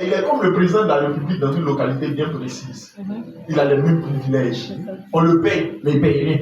Il est comme le président de la République dans une localité bien précise. Il a les mêmes privilèges. On le paye, mais il ne paye rien.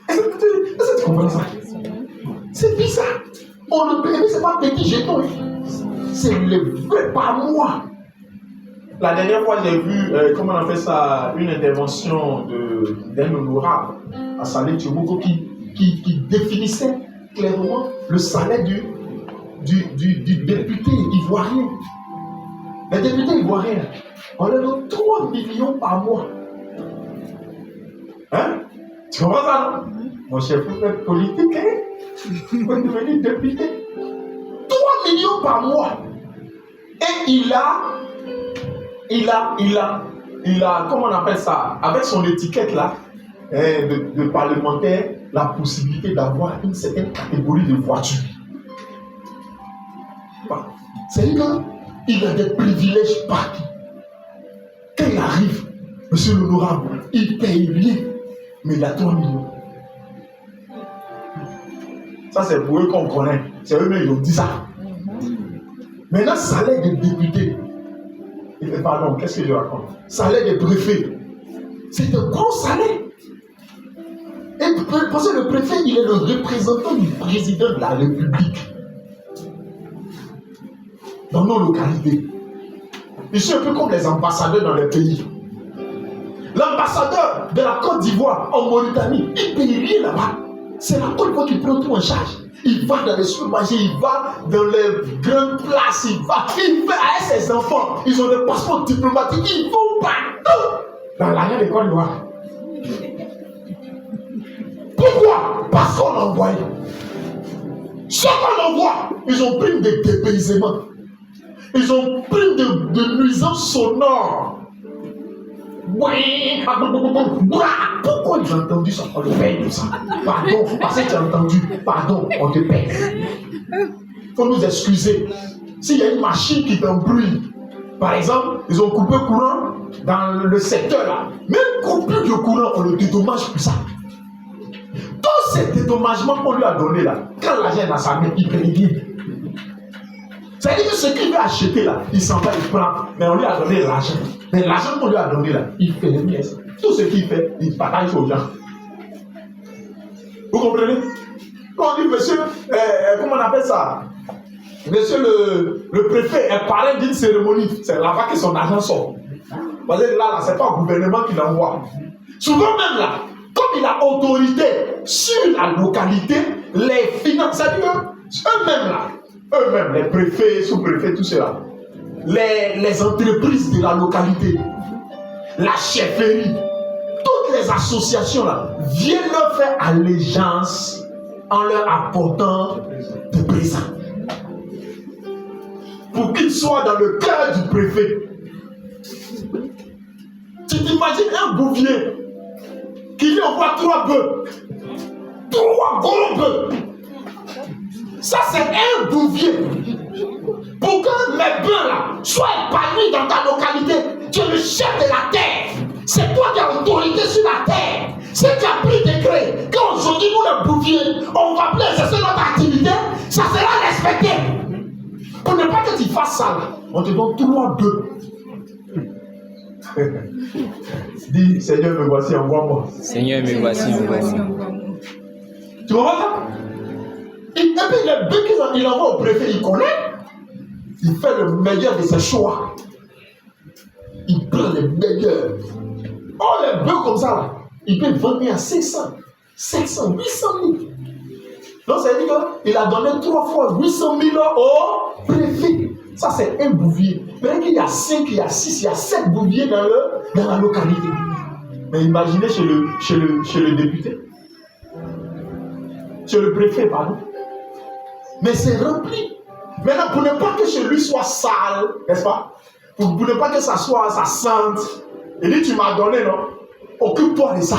Est-ce que tu comprends ça? C'est bizarre. On le paye, mais ce n'est pas petit jeton. C'est le vrai par mois. La dernière fois, j'ai vu, comment on appelle ça, une intervention d'un honorable à Salé Tchouboukou qui définissait clairement le salaire du député ivoirien. Les députés ivoiriens, on leur donne 3 millions par mois. Hein? Tu comprends ça, non? Mon chef, vous êtes politique, hein? Vous êtes devenu député. 3 millions par mois. Et il a, comment on appelle ça, avec son étiquette là, de parlementaire, la possibilité d'avoir une certaine catégorie de voitures. C'est-à-dire qu'il a des privilèges partout. Quand il arrive, monsieur l'honorable, il paye rien, mais il a 3 millions. Ça, c'est pour eux qu'on connaît. C'est eux-mêmes qui ont dit ça. Maintenant, salaire des députés. Pardon, qu'est-ce que je raconte? Salaire des préfets. C'est un gros salaire. Et parce que le préfet, il est le représentant du président de la République dans nos localités. Ils sont un peu comme les ambassadeurs dans les pays. L'ambassadeur de la Côte d'Ivoire en Mauritanie, il ne paye rien là-bas. C'est la Côte d'Ivoire qui prend tout en charge. Il va dans les supermarchés, il va dans les grandes places, il fait avec ses enfants. Ils ont des passeports diplomatiques, ils vont partout dans l'arrière de Côte d'Ivoire. Pourquoi? Parce qu'on l'envoie. Ce qu'on envoie, ils ont pris des dépaysements. Ils ont pris de nuisances sonores. Pourquoi ils ont entendu ça? On le paye tout ça. Pardon, parce que tu as entendu. Pardon, on te paye. Il faut nous excuser. S'il y a une machine qui t'embrouille, par exemple, ils ont coupé le courant dans le secteur là. Même coupure de courant, on le dédommage pour ça. Tous ces dédommagements qu'on lui a donné là, quand l'agent est dans sa main, il paye rien. C'est-à-dire que ce qu'il veut acheter là, il s'en va, il prend, mais on lui a donné l'argent. Mais l'argent qu'on lui a donné là, il fait rien. Tout ce qu'il fait, il partage aux gens. Vous comprenez? Quand on dit, monsieur, comment on appelle ça? Monsieur le préfet est parrain d'une cérémonie, c'est là-bas que son argent sort. Parce que là, c'est pas le gouvernement qui l'envoie. Souvent même là, comme il a autorité sur la localité, les finances, c'est-à-dire eux-mêmes là, eux-mêmes, les préfets, sous-préfets, tout cela, les entreprises de la localité, la chefferie, toutes les associations là, viennent leur faire allégeance en leur apportant des présents. Pour qu'ils soient dans le cœur du préfet. Tu t'imagines un bouvier qui lui envoie 3 bœufs, 3 gros bœufs. Ça, c'est un bouvier. Pour que mes bœufs là soient épanouis dans ta localité, tu es le chef de la terre. C'est toi qui as l'autorité sur la terre. Si tu as pris décret qu'aujourd'hui, nous, les bouviers, on va plus exercer notre activité, ça sera respecté. Pour ne pas que tu fasses ça là, on te donne 3 bœufs. Dis, Seigneur, me voici, envoie-moi. Seigneur, me voici, envoie-moi. Tu vois ça? Et puis les bœufs qu'il envoie au préfet, il connaît. Il fait le meilleur de ses choix. Il prend les meilleurs. Oh, les bœufs comme ça, là, il peut vendre à 500, 700, 800 000. Donc, ça veut dire qu'il a donné 3 fois 800 000 au préfet. Ça, c'est un bouvier. Peut-être qu'il y a 5, il y a 6, il y a 7 bouviers dans la localité. Mais imaginez chez le député. Chez le préfet, pardon. Mais c'est rempli. Maintenant, pour ne pas que chez lui soit sale, n'est-ce pas? Pour ne pas que ça sente. Il dit, tu m'as donné, non? Occupe-toi de ça.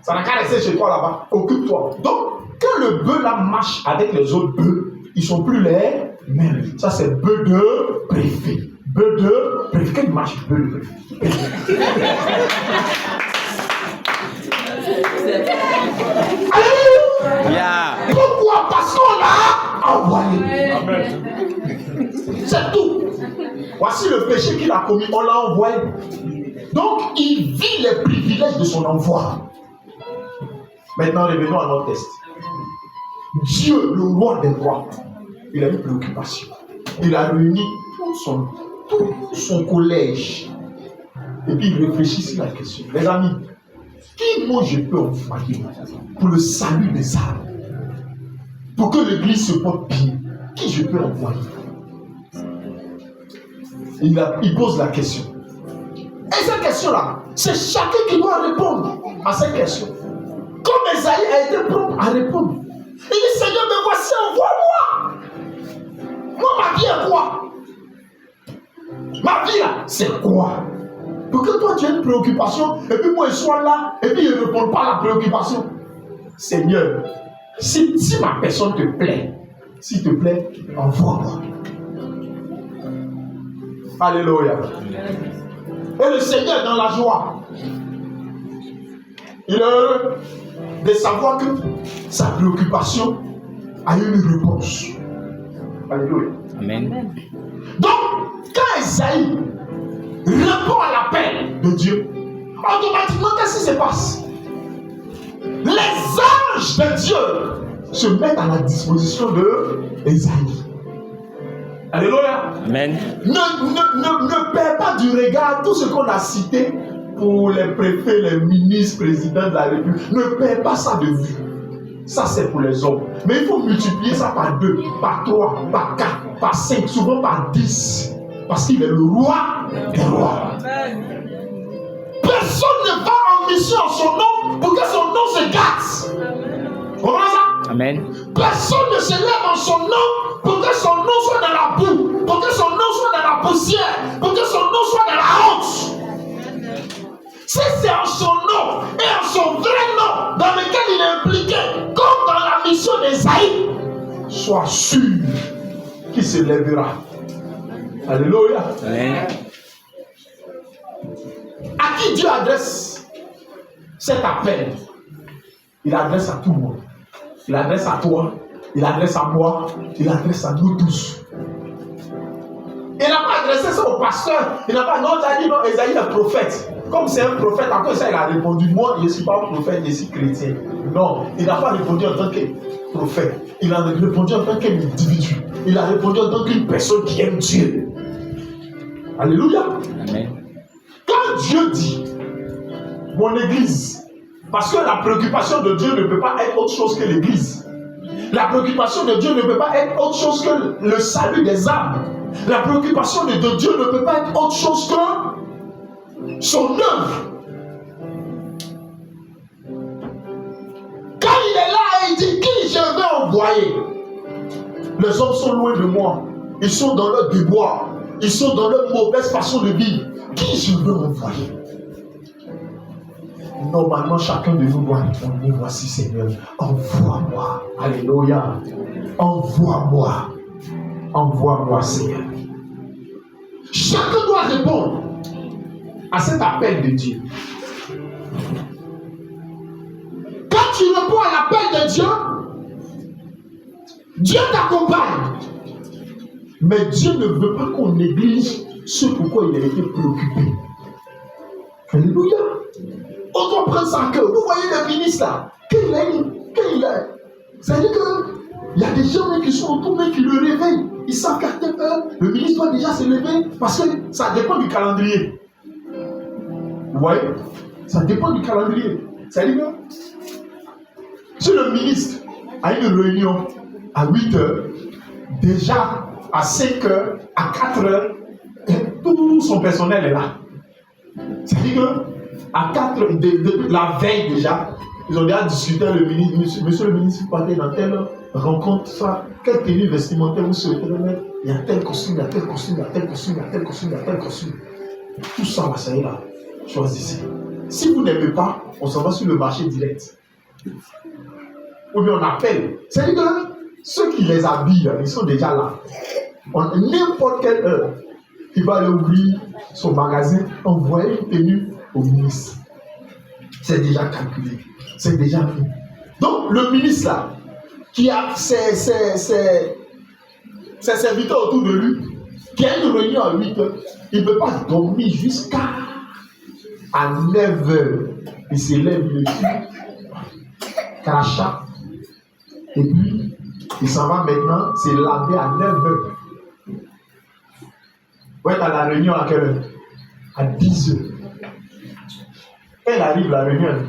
Ça n'a qu'à rester chez toi là-bas. Occupe-toi. Donc, quand le bœuf là marche avec les autres bœufs, ils ne sont plus les mêmes. Ça, c'est bœuf de préfet. Bœuf de préfet. Quand il marche, bœuf de préfet. Yeah. Pourquoi? Parce qu'on l'a envoyé. Amen. C'est tout. Voici le péché qu'il a commis, on l'a envoyé. Donc, il vit les privilèges de son envoi. Maintenant, revenons à notre test. Dieu, le roi des rois, il a une préoccupation. Il a réuni tout son collège. Et puis, il réfléchit sur la question. Les amis, qui moi je peux envoyer pour le salut des âmes? Pour que l'église se porte bien, qui je peux envoyer? Il pose la question. Et cette question-là, c'est chacun qui doit répondre à cette question. Comme Esaïe a été prompt à répondre. Il dit, Seigneur, me voici, envoie-moi. Moi, ma vie est quoi? Ma vie là, c'est quoi? Pour que toi tu aies une préoccupation, et puis moi je sois là, et puis il ne répond pas à la préoccupation. Seigneur, si ma personne te plaît, s'il te plaît, envoie-moi. Alléluia. Et le Seigneur est dans la joie. Il est heureux de savoir que sa préoccupation a une réponse. Alléluia. Amen. Donc, quand Esaïe répond à l'appel de Dieu, automatiquement, qu'est-ce qui se passe? Les anges de Dieu se mettent à la disposition de Esaïe. Alléluia. Amen. Ne perds pas du regard tout ce qu'on a cité pour les préfets, les ministres, présidents de la République. Ne perds pas ça de vue. Ça, c'est pour les hommes. Mais il faut multiplier ça par 2, par 3, par 4, par 5, souvent par 10. Parce qu'il est le roi des rois. Personne ne va en mission en son nom pour que son nom se gâte. Vous comprenez ça? Amen. Personne ne se lève en son nom pour que son nom soit dans la boue, pour que son nom soit dans la poussière, pour que son nom soit dans la honte. Si c'est en son nom et en son vrai nom dans lequel il est impliqué, comme dans la mission d'Esaïe, sois sûr qu'il se lèvera. Alléluia. Amen. À qui Dieu adresse cet appel? Il adresse à tout le monde. Il adresse à toi, il adresse à moi, il adresse à nous tous. Il n'a pas adressé ça au pasteur. Il n'a pas, non, tu as dit non, Esaïe est prophète. Comme c'est un prophète, après ça, il a répondu, moi, je ne suis pas prophète, je suis chrétien. Non, il n'a pas répondu en tant que prophète. Il a répondu en tant qu'individu. Il a répondu en tant qu'une personne qui aime Dieu. Alléluia. Amen. Quand Dieu dit, mon église, parce que la préoccupation de Dieu ne peut pas être autre chose que l'église. La préoccupation de Dieu ne peut pas être autre chose que le salut des âmes. La préoccupation de Dieu ne peut pas être autre chose que son œuvre. Quand il est là et il dit qui je vais envoyer, les hommes sont loin de moi. Ils sont dans leur déboire. Ils sont dans leur mauvaise façon de vivre. Qui je veux envoyer? Normalement, chacun de nous doit répondre, voici Seigneur, envoie-moi. Alléluia. Envoie-moi. Envoie-moi, Seigneur. Chacun doit répondre à cet appel de Dieu. Quand tu réponds à l'appel de Dieu, Dieu t'accompagne. Mais Dieu ne veut pas qu'on néglige ce pourquoi il a été préoccupé. Alléluia. On doit prendre ça à cœur. Vous voyez le ministre là, quand il est. C'est-à-dire qu'il y a des gens qui sont autour mais qui le réveillent. Ils savent qu'à telle heure, le ministre doit déjà se lever parce que ça dépend du calendrier. Vous voyez? Ça dépend du calendrier. C'est-à-dire que si le ministre a une réunion à 8 heures, déjà à 5 heures, à 4 heures, tout son personnel est là. C'est-à-dire que à 4 heures, la veille déjà, ils ont déjà discuté avec le ministre. Monsieur le ministre, vous partez dans telle rencontre, ça, quelle tenue vestimentaire vous souhaitez mettre? Il y a tel costume, il y a tel costume, il y a tel costume, il y a tel costume, il y a tel costume. Tout ça, là, ça y est là. Choisissez. Si vous n'aimez pas, on s'en va sur le marché direct. Ou bien on appelle. C'est-à-dire que ceux qui les habillent, ils sont déjà là. N'importe quelle heure, il va aller ouvrir son magasin, envoyer une tenue au ministre. C'est déjà calculé. C'est déjà fait. Donc, le ministre là, qui a ses serviteurs autour de lui, qui a une réunion à 8 heures, il ne peut pas dormir jusqu'à 9 heures. Il se lève le crachat. Et puis, il s'en va maintenant se laver à 9 heures. Ouais, à la réunion à quelle heure? À 10 heures. Quand il arrive, la réunion,